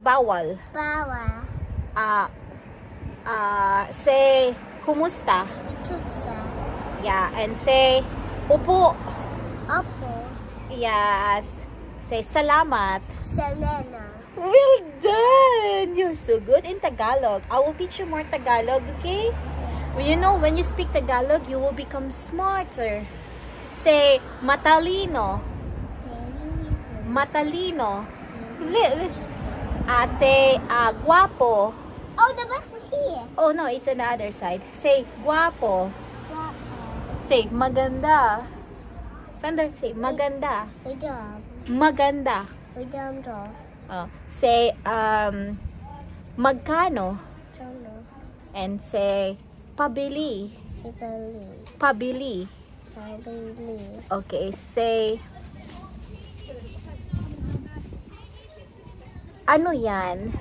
bawal. Bawal. Say kumusta. Tutsa. Yeah, and say upo. Opo. Yes. Say salamat. Selena. Well done! You're so good in Tagalog. I will teach you more Tagalog, okay? Well, you know, when you speak Tagalog, you will become smarter. Say matalino. Matalino. Say guapo. Oh, the bus is here. Oh no, it's on the other side. Say guapo. Guapo. Say maganda. Sander, say maganda. Udam. Maganda. Udam do. Say magkano. Tono. And say pabili. Ipali. Pabili. Pabili. Okay, say ano yan?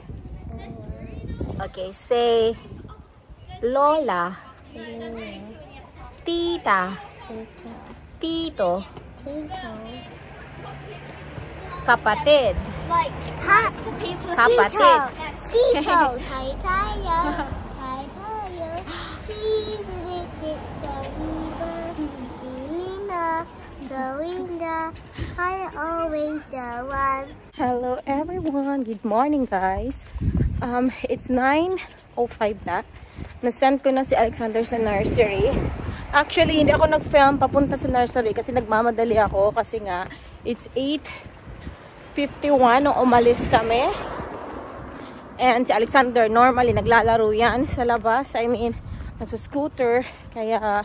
Okay, say lola. Tita. Tita. Tito. Tito. Kapatid. Like cat for people. Kapatid. Tito. Tai tayo. Tai tayo. He's a little Selena. Zoinda. I always the one. Hello everyone. Good morning guys. It's 9:05 na. Na-send ko na si Alexander sa nursery. Actually, hindi ako nag-film papunta sa nursery kasi nagmamadali ako kasi nga it's 8:51 nung umalis kami. And si Alexander normally naglalaro yan sa labas. I mean, nagsa-scooter. Kaya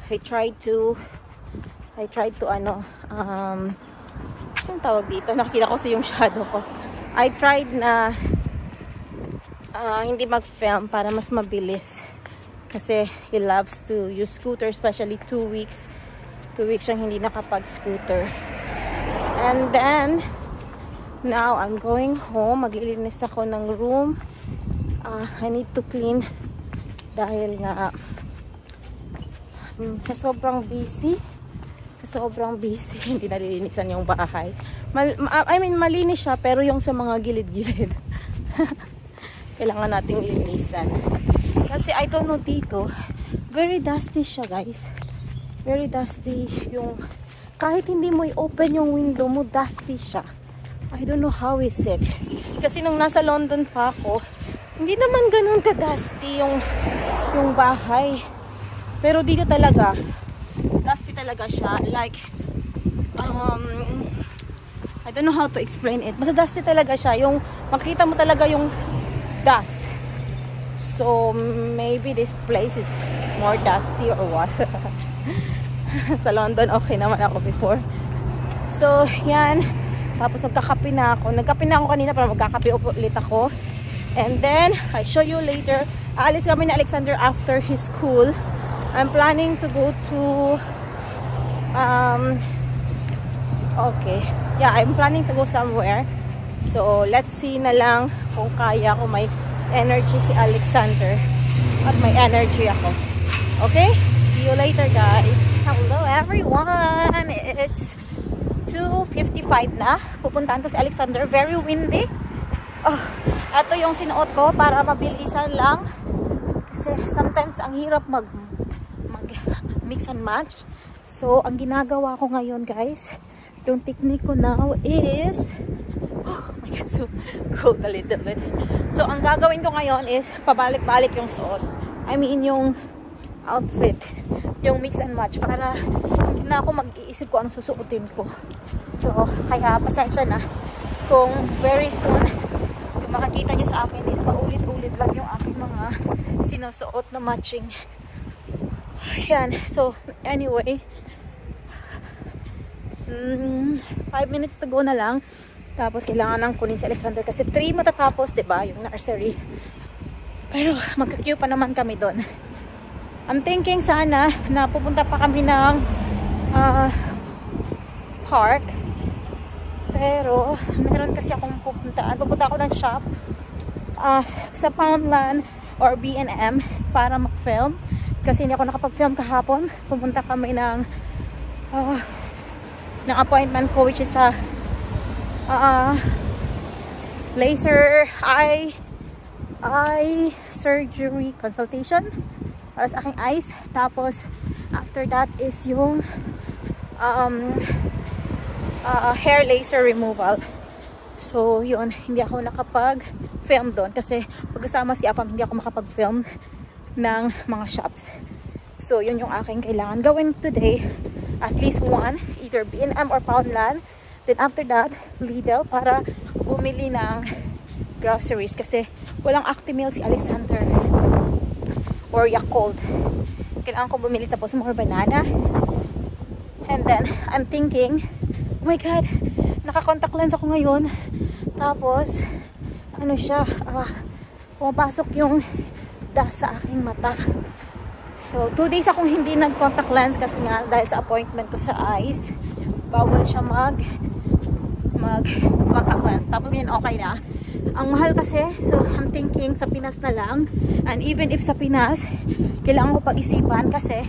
I tried to anong tawag dito? Nakikita ko sa yung shadow ko. I tried na hindi mag-film para mas mabilis. Kasi he loves to use scooter, especially 2 weeks. 2 weeks siyang hindi nakapag-scooter. And then, now I'm going home. Maglilinis ako ng room. I need to clean dahil nga sa sobrang busy, hindi nalilinisan yung bahay. I mean, malinis siya, pero yung sa mga gilid-gilid kailangan nating linisan. Kasi I don't know dito, very dusty siya guys. Very dusty yung, kahit hindi mo i-open yung window mo, dusty siya. I don't know how is it. Kasi nung nasa London pa ako, hindi naman ganun ka-dusty yung bahay. Pero dito talaga, dusty talaga siya. Like, I don't know how to explain it. Basta dusty talaga siya. Yung, makita mo talaga yung dust. So, maybe this place is more dusty or what. Sa London, okay naman ako before. So, yan. Tapos nagkakape na ako. Nagkape na ako kanina para magkakape ulit ako. And then, I'll show you later. Aalis kami ni Alexander after his school. I'm planning to go to okay. Yeah, I'm planning to go somewhere. So, let's see na lang kung kaya ko may energy si Alexander at may energy ako. Okay? See you later, guys. Hello, everyone. It's 2:55 na. Pupuntahan ko si Alexander. Very windy. Oh, ito yung sinuot ko para mabilisan lang. Kasi sometimes ang hirap mag mix and match. So, ang ginagawa ko ngayon, guys, yung technique ko now is, oh my god, so cold a little bit. So, ang gagawin ko ngayon is pabalik-balik yung suot. I mean, yung outfit, yung mix and match, para hindi na ako mag-iisip ko anong susuotin ko. So, kaya pasensya na kung very soon yung makikita nyo sa akin is paulit-ulit lang yung aking mga sinusuot na matching. Yan. So, anyway, 5 minutes to go na lang. Tapos, kailangan nang kunin si Alexander kasi 3 matatapos, diba? Yung nursery. Pero, magka-queue pa naman kami doon. I'm thinking sana na pupunta pa kami ng park. Pero, meron kasi akong pupuntaan. Pupunta ako ng shop sa Poundland or B&M para mag-film. Kasi hindi ako nakapag-film kahapon. Pupunta kami ng appointment ko, which is sa laser eye surgery consultation para sa aking eyes. Tapos after that is yung hair laser removal. So yun, hindi ako nakapag-film doon kasi pagkasama si Apam hindi ako makapag-film ng mga shops. So yun yung aking kailangan gawin today, at least one, either B&M or Poundland. Then after that, Lidl para bumili ng groceries kasi walang Actimel si Alexander or Yakult. Kailangan ko bumili, tapos more banana. And then I'm thinking, oh my god, naka-contact lens ako ngayon. Tapos ano siya, pumapasok yung dust sa aking mata. So 2 days akong hindi nag-contact lens kasi nga dahil sa appointment ko sa eyes, bawal siya mag-contact lens. Tapos ngayon okay na. Ang mahal kasi, so I'm thinking sa Pinas na lang. And even if sa Pinas, kailangan ko pag-isipan kasi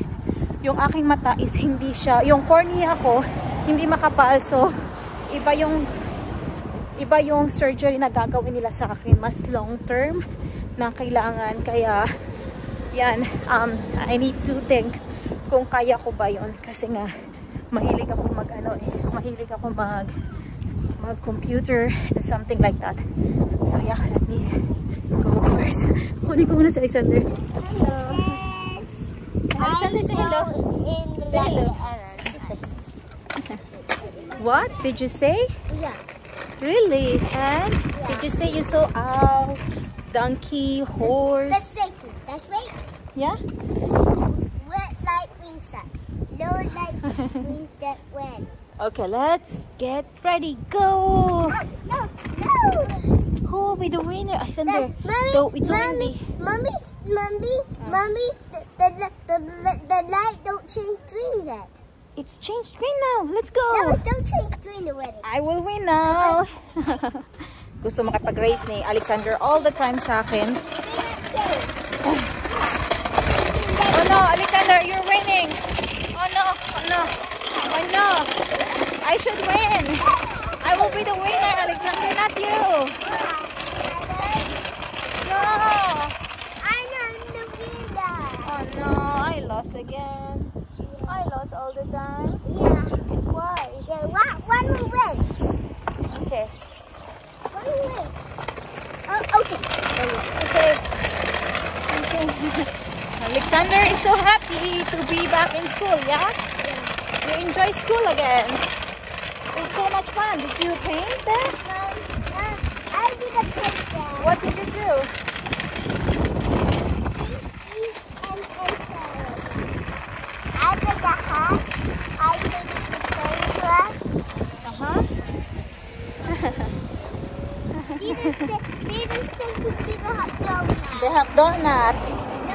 yung aking mata is hindi siya, yung cornea ko hindi makapal. So iba yung surgery na gagawin nila sa akin, mas long term na kailangan. Kaya yan, I need to think kung kaya ko ba yun kasi nga mahilig ako mahilig ako mag-computer and something like that. So yeah, let me go first. Kunin ko muna si Alexander. Hello. Alexander, say hello. Say hello. What did you say? Yeah. Really? And Yeah. did you say you saw owl, donkey, horse? That's Satan. That's right. Yeah? Red light means that. Low light means that red. Okay, let's get ready. Go! No. Who will be the winner? Alexander, Mommy, go. It's windy. Mommy, the light don't change green yet. It's changed green now. Let's go. No, it don't change green already. I will win now. Gusto makipag-race ni Alexander all the time sa akin. Oh no, Alexander, you're winning. Oh no, oh no, oh no. I should win. I will be the winner, Alexander, not you. No. I'm the winner. Oh no, I lost again. I lost all the time. Yeah. Why? Yeah, one will win. Okay. One will win. Okay. Okay. Alexander is so happy to be back in school, yeah? You enjoy school again. It's so much fun. Did you paint there? I did a picture. What did you do? I played the house. I played the train truck. Uh-huh. Little sister did a hot donut. They have donut.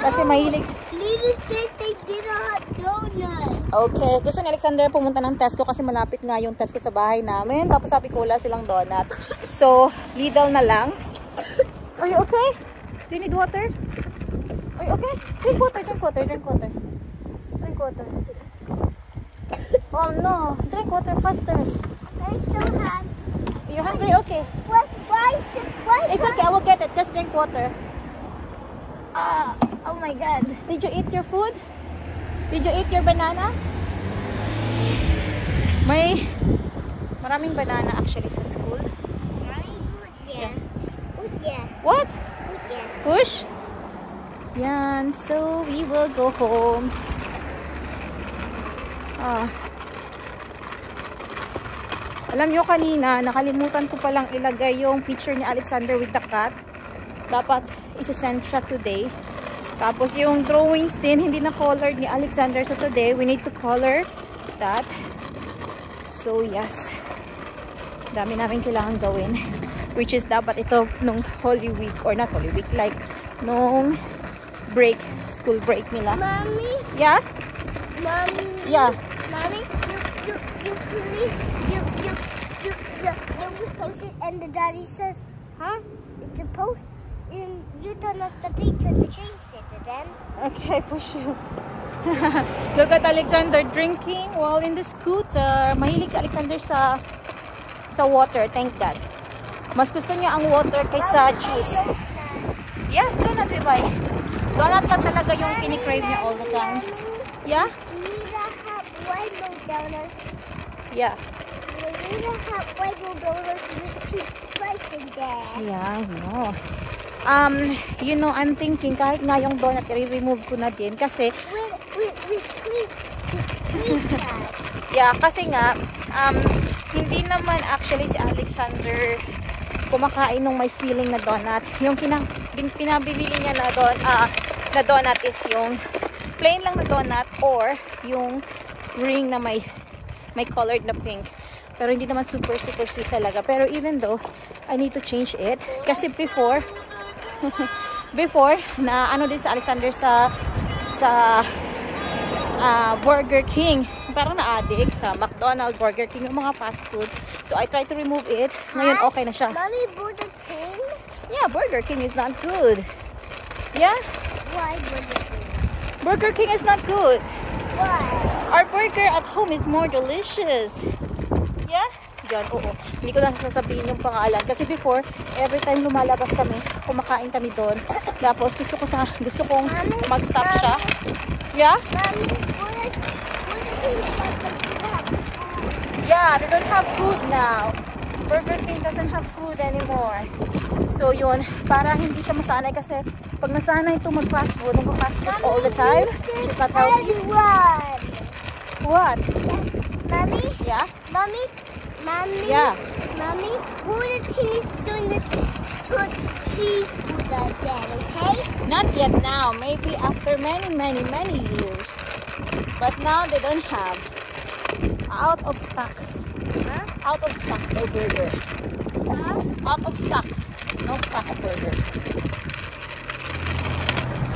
Kasi mahilig. Little sister did a hot donut. Okay. Gusto ni Alexander pumunta ng Tesco kasi malapit nga yung Tesco sa bahay namin. Tapos sabi ko wala silang donut. So, Lidl na lang. Are you okay? Do you need water? Are you okay? Drink water, drink water, drink water. Drink water. Oh no. Drink water faster. I'm so happy. You're hungry? Okay. Why? It's okay. I will get it. Just drink water. Oh my God. Did you eat your food? Did you eat your banana? Maraming banana actually sa school. Yeah. What? Yeah. Push? Yan. So, we will go home. Alam nyo kanina, nakalimutan ko palang ilagay yung picture ni Alexander with the cat. Dapat isa-send siya today. Tapos yung drawings din, hindi na colored ni Alexander. So today, we need to color that. So yes. Dami namin kailangan gawin. Which is dapat ito nung Holy Week. Or not Holy Week, like nung break, school break nila. Mommy? Yeah? Mommy? Yeah. Mommy, you post it and the daddy says, huh? It's the post and you turn off the picture to change it then. Okay, push you. Look at Alexander drinking while in the scooter. Mahilig si Alexander sa water, thank God. Mas gusto niya ang water kaysa juice. Yes, donut we buy. Donut lang talaga yung kinikrave niya all the time. Yeah? Nina have rainbow donuts. Yeah. Nina have rainbow donuts with cheese slice in there. Yeah, I know. You know, I'm thinking kahit nga yung donut, i-remove ko na din kasi With sweet sauce. yeah, kasi nga hindi naman actually si Alexander kumakain nung may feeling na donut. Yung pinabibili niya na donut is yung plain lang na donut or yung ring na may colored na pink. Pero hindi naman super sweet talaga. Pero even though I need to change it kasi before na ano din sa Alexander sa Burger King, parang na-addict sa McDonald's, Burger King, yung mga fast food. So I try to remove it. Ngayon okay na siya. Mommy, Burger King? Yeah, Burger King is not good. Yeah? Why Burger King? Burger King is not good. Why? Our burger at home is more delicious. Yeah? Yan, oo. Hindi ko na sasabihin yung pangalan. Kasi before, every time lumalabas kami, kumakain kami doon. Tapos gusto kong mag-stop siya. Yeah? Mommy, Burger King said they didn't have food. Yeah, they don't have food now. Burger King doesn't have food anymore. So yun, para hindi siya masanay kasi pag nasanay ito mag-fast food, mag-fast food all the time, which is not healthy. What? Mommy? Yeah? Mommy? Yeah. Mommy, Burger King is doing the cheese Buddha again, okay? Not yet now. Maybe after many years. But now they don't have. Out of stock. Huh? Out of stock of burger. Huh? Out of stock. No stock of burger.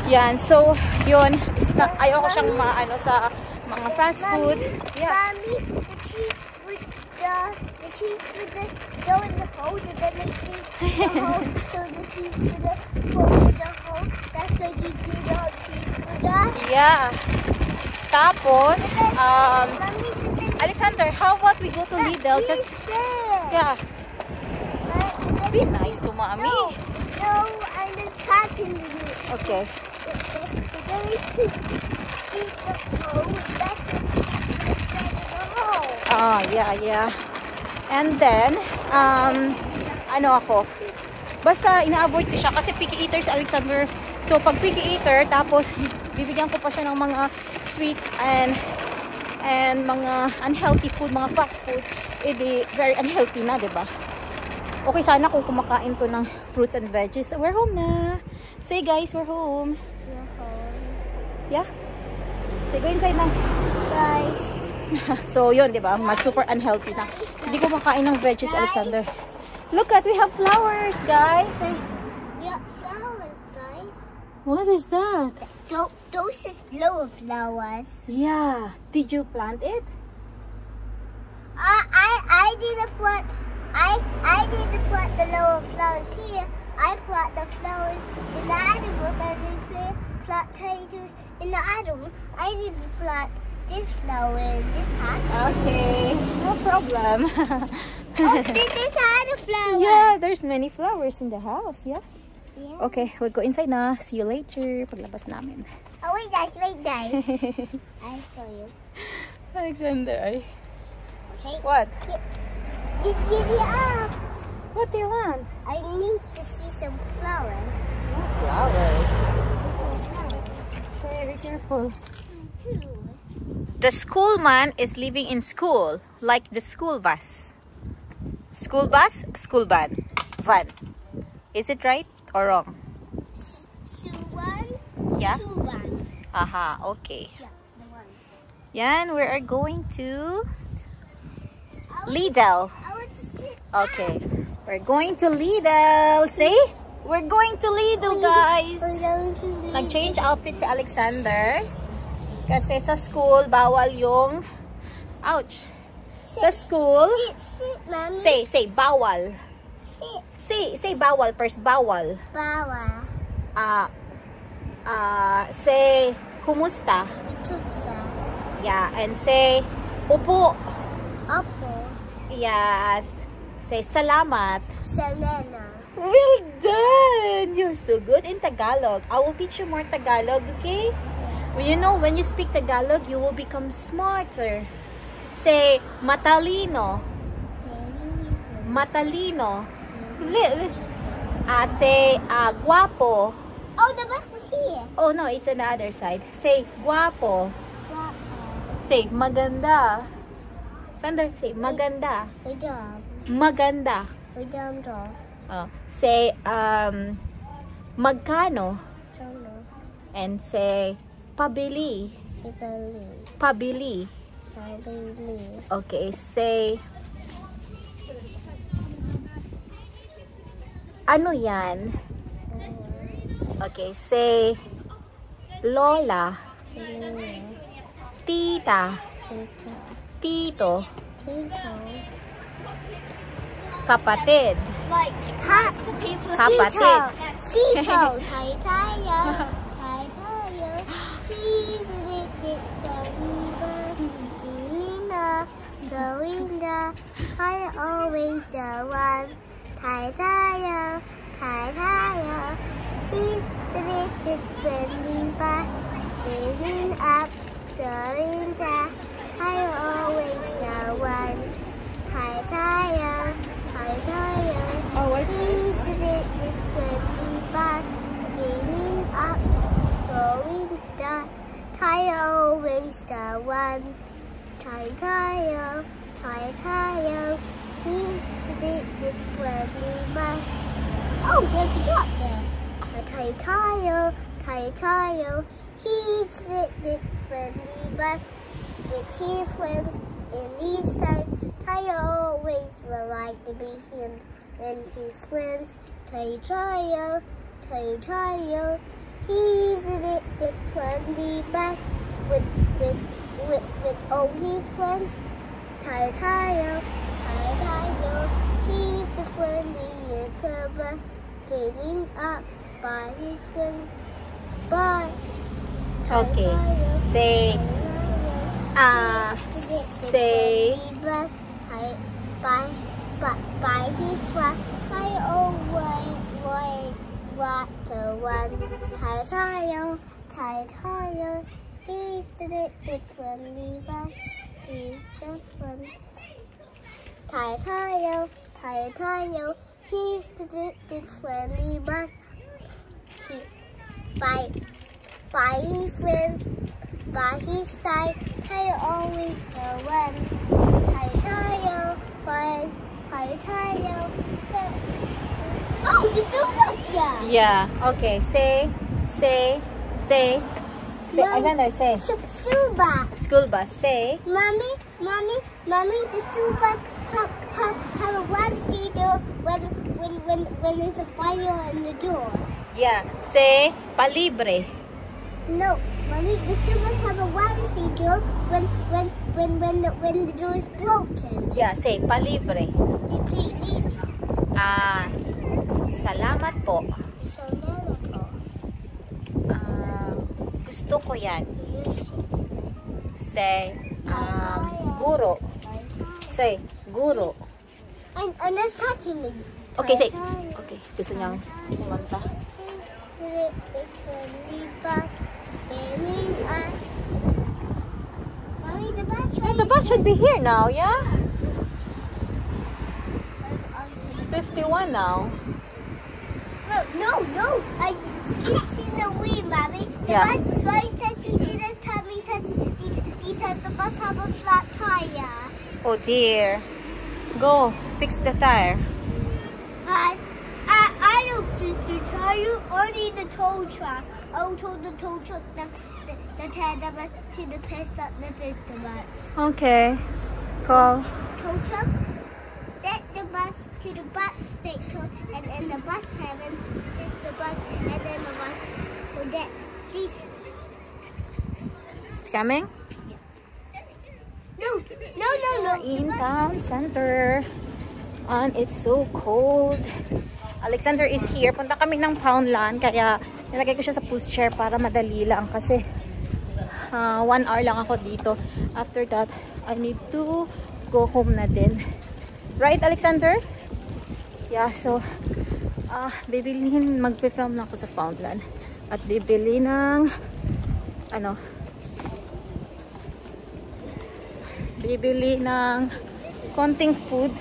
Yan. So, yun. Ayoko siyang maano sa mga fast food. Yeah. Mommy, the cheese with the dough in the hole, and then they did the hole, so the cheese with the hole in the hole. That's what you did on cheese with that. Yeah. Tapos, Mommy, Alexander, how about we go to Lidl? Just, yeah. Be nice to mommy. No, I'm just talking to you. Okay. Then we keep the hole. That's what the cheese inside of the hole. Oh, yeah. And then, ano ako? Basta ina-avoid ko siya kasi picky eater si Alexander. So, pag picky eater, tapos bibigyan ko pa siya ng mga sweets and mga unhealthy food, mga fast food, edi very unhealthy na, diba? Okay sana kung kumakain to ng fruits and veggies. We're home na. Say guys, we're home. We're home. Yeah? Say go inside na. Guys. So, yun, diba? Mas super unhealthy na. Hindi ko makain ng veggies, Alexander. Look at, we have flowers, guys. Say, We have flowers, guys. what is that? Those is lower flowers. Yeah. Did you plant it? I didn't plant. I didn't plant the lower flowers here. I plant the flowers in the other room, and then plant potatoes in the other room. I didn't plant this flower in this house. Okay. No problem. Oh, this is other flower. Yeah, there's many flowers in the house. Yeah. Yeah. Okay, we'll go inside na. See you later. Paglabas namin. Oh, wait, guys. I saw you. Alexander, ay. Okay. What? Giddy up. What do you want? I need to see some flowers. Flowers. Some flowers. Okay, be careful. Two. The school man is living in school, like the school bus. School bus, school van. Is it right or wrong? Suwan. Yeah? Suwan. Aha, okay. Yeah, the one. Yan, we are going to Lidl. I want to sit. Okay, we're going to Lidl. Say, we're going to Lidl, guys. Nag-change outfit si Alexander. Kasi sa school, bawal yung... Ouch! Sa school... Sit, mommy. Say, bawal. Sit. Say bawal first, bawal. Bawa. Say, kumusta? Tutsa. Yeah, and say, upo. Apple. Yes. Say salamat. Selena. Well done! You're so good in Tagalog. I will teach you more Tagalog, okay? Well, you know, when you speak Tagalog, you will become smarter. Say matalino. Matalino. Say guapo. Oh, the bus is here. Oh no, it's on the other side. Say guapo. Wow. Say maganda. Sander, say maganda. Good job. Maganda. Good job, Joe. Say magkano. Jono. And say pabili. Italy. Pabili. Pabili. Okay, say ano yan? Okay, say lola. Tita. Tita. Tito. Tito. Kapatid. Like people. Kapatid. Tito. Tayo. Tayo. He's a little baby. Gina. Zoinda. I always the one. Tayo. Tayo. He's the little friendly but filling up. Zoinda. I always the one. Tayo. Tayo. Oh, what? He's a little friendly but filling up. Zoinda. Tayo always the one. Tayo. Tayo. He's a little friendly but oh, there's a drop there. Tayo. Tayo. He's a little friendly but with his friends in these sides, Tayo always will like to be him and his friends. Tayo. Tayo. He's a little friendly but with all his friends. Tayo. He's the friendly little bus filling up by his friends. But Okay, say say bus by his friends. Tayo always want to one. Tayo. He's the little friendly bus. He's the friend. Tayo. He's the little friendly bus. By his friends, by his side, Tayo always the one. Tayo. Oh, the Zubas, yeah. yeah. Okay, say Alexander, say Zubas. school bus. Say Mommy, the Zubas have a one seater when there's a fire in the door. yeah. Say palibre. No, Mommy, the Zubas have a one seater when the door is broken. Yeah, say palibre. Completely. Salamat po. So never go. Gusto ko yan. Say guro. Say guro. And that's touching me. Okay, say. Okay, gusto niyang kumanta. The bus should be here now, yeah? 51 now. No. He's in the way, Mommy. The Yeah. bus says he didn't tell me that he said the bus have a flat tire. Oh dear. Go, fix the tire. But I don't fix the tire, only the tow truck. I told the tow truck that tell the bus to the place that the fix the bus. Okay. Call. Tow truck, get the bus to the bus station, and then the bus cabin fix the bus, and then the bus will get the. It's coming? No. In town center. And it's so cold. Alexander is here. Punta kami ng Poundland. Kaya nilagay ko siya sa pushchair para madali lang. Kasi 1 hour lang ako dito. After that, I need to go home na din. Right, Alexander? Yeah, so magpe-film na ako sa Poundland at bibili ng konting food.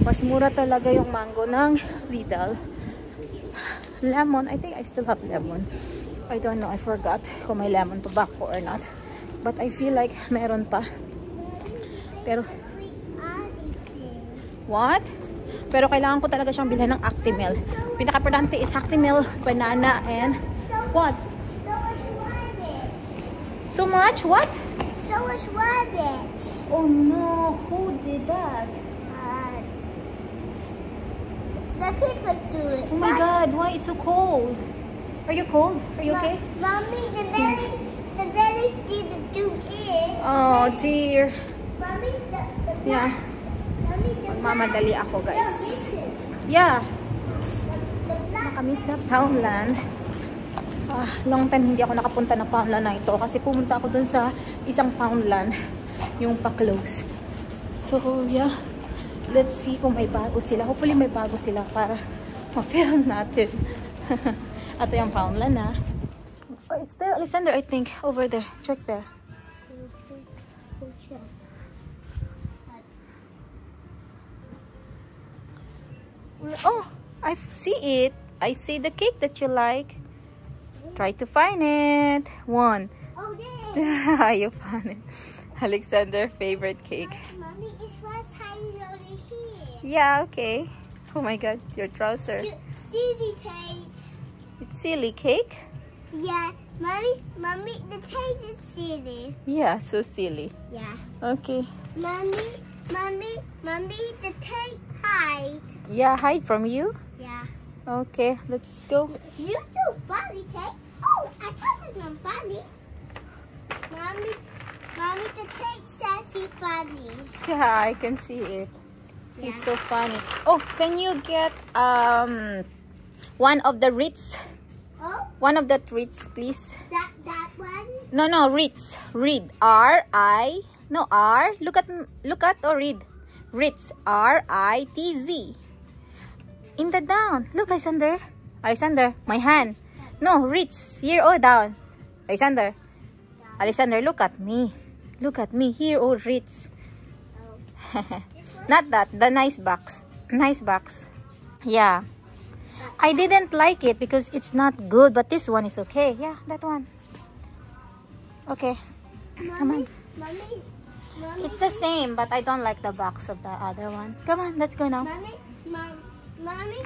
Mas mura talaga yung mango ng Lidl. Lemon, I think I still have lemon. I don't know, I forgot kung may lemon tobacco or not. But I feel like meron pa. Pero what? Pero kailangan ko talaga siyang bilhin ng Actimel. Pinaka-importante is Actimel, banana, and what? So much? What? So much rubbish. Oh no, who did that? The people do it. Oh my god, why it's so cold? Are you cold? Are you okay? Mommy, the berries didn't do it. Oh dear. Mommy, Yeah. Mommy, Magmamadali ako, guys. Yeah. Kami sa Poundland. Long time hindi ako nakapunta na Poundland na ito kasi pumunta ako dun sa isang Poundland yung pa-close. So yeah, let's see kung may bago sila. Hopefully may bago sila para ma-film natin. Ito yung Poundland na. Oh, it's there, Alexander, I think. Over there. Check there. Oh, I see it. I see the cake that you like. Try to find it. One. Oh, there. You found it. Alexander's favorite cake. Mommy, it's what's hiding over here. Yeah, okay. Oh my god, your trouser. Silly cake. It's silly cake? Yeah, Mommy, the cake is silly. Yeah, so silly. Yeah. Okay. Mommy, the cake hide. Yeah, hide from you? Yeah. Okay, let's go. You do funny cake. Oh, I thought it was funny. Mommy, the cake says he's funny. Yeah, I can see it. He's Yeah. so funny. Oh, can you get one of the Ritz? Oh, One of the Ritz, please. that one? No, Ritz. Read. R-I. No, R. Look at or read. Ritz. R-I-T-Z. In the down. Look, Alexander. Alexander, my hand. No, Ritz. Here, oh, down. Alexander. Alexander, look at me. Look at me. Here, oh, Ritz. Not that. The nice box. Nice box. Yeah. I didn't like it because it's not good. But this one is okay. Yeah, that one. Okay. Come on. Mommy, It's the same, but I don't like the box of the other one. Come on, let's go now. Mommy,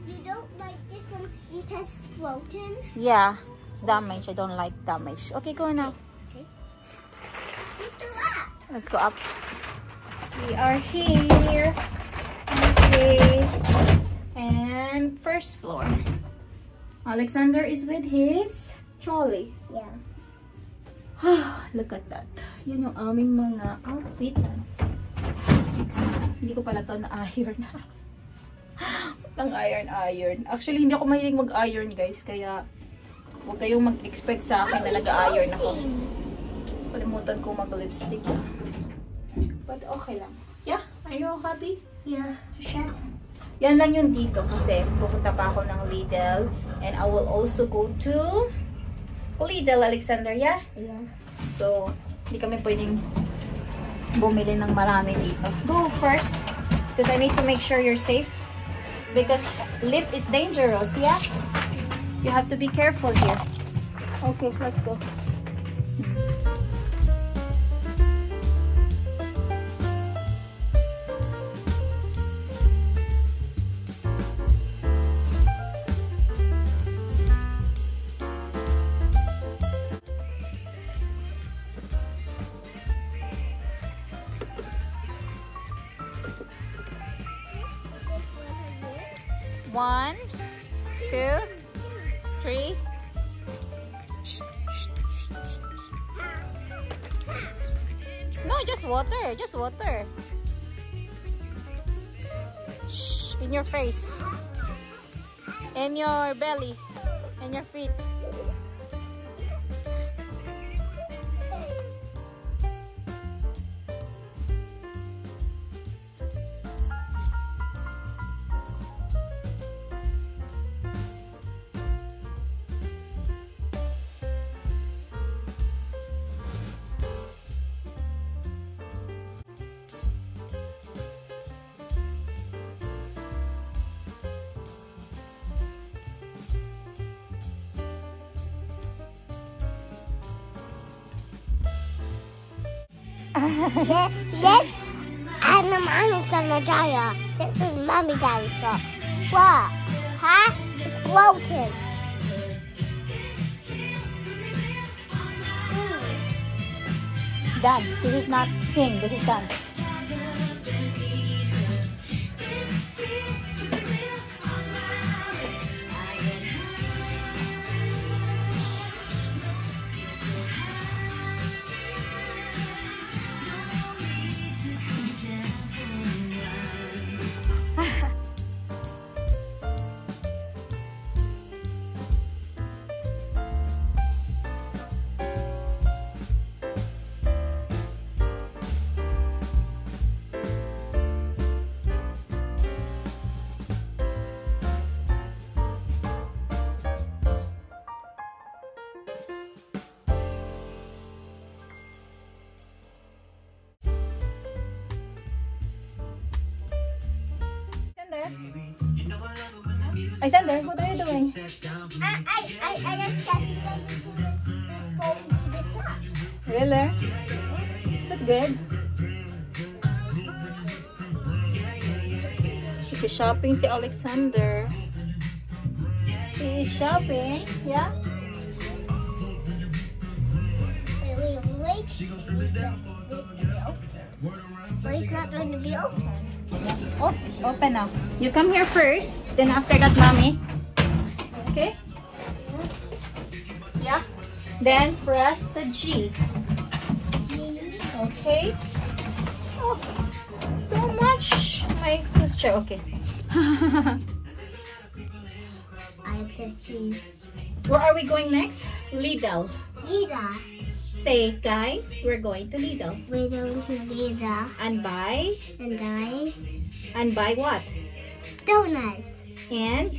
you don't like this one because it's broken? Yeah, it's damaged. I don't like damage. Okay, go now. Okay. Just go up. Let's go up. We are here. Okay. And first floor. Alexander is with his trolley. Yeah. Look at that. Yan yung aming mga outfit. Hindi ko pala to na-iron. Walang iron. Actually, hindi ako mahilig mag-iron, guys. Kaya, huwag kayong mag-expect sa akin na nag-iron ako. Kalimutan ko mag-lipstick. But okay lang. Yeah? Are you happy? Yeah. To shop? Yan lang yung dito kasi pupunta pa ako ng Lidl. And I will also go to Lidl, Alexander, yeah? Yeah. So, hindi kami pwedeng bumili ng marami dito. Go first. Because I need to make sure you're safe. Because lift is dangerous, yeah? You have to be careful here. Okay, let's go. One, two, three. No, just water. Just water. Shh, in your face. In your belly. In your feet. Yes, I'm a mommy dinosaur. This is mommy dinosaur. What? Huh? It's broken. Dance. This is not sing. This is dance. Alexander, what are you doing? I just checking for the sun. Really? Is it good? She's shopping si Alexander. He is shopping, yeah? Wait. But it's not going to be open. Oh, it's open now. You come here first, then after that, mommy. Okay? Yeah. Then press the G. Okay. Oh, so much. My posture. Okay. I have to choose. Where are we going next? Lidl. Lida. Say, guys, we're going to Lidl. We're going to Lida. And buy? And I. And buy what? Donuts. And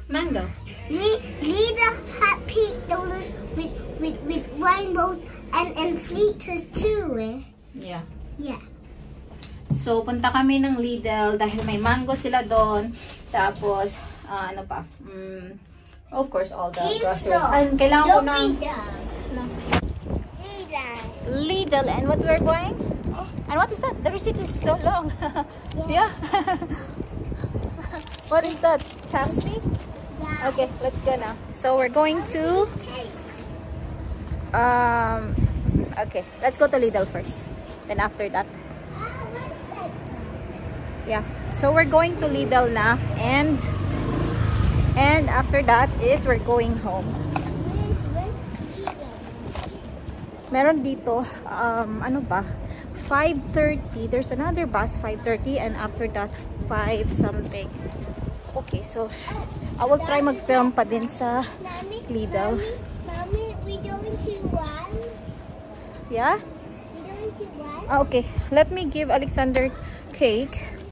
mango. Lida had pink donuts with rainbows and flitters too. Yeah. Yeah. So, punta kami ng Lidl dahil may mango sila doon. Tapos, ano pa? Of course, all the groceries. And kailangan ko ng... Lidl. And what we're buying? And what is that? The receipt is so long. Yeah. What is that? Taxi? Yeah. Okay, let's go now. So, we're going to... Okay, let's go to Lidl first. Then after that... Yeah, so we're going to Lidl na, and after that is we're going home. Meron dito, ano ba? 5:30. There's another bus 5:30, and after that 5 something. Okay, so I will try mag-film pa din sa Lidl. Mommy, we going to one? Yeah? We going to one? Okay, let me give Alexander cake.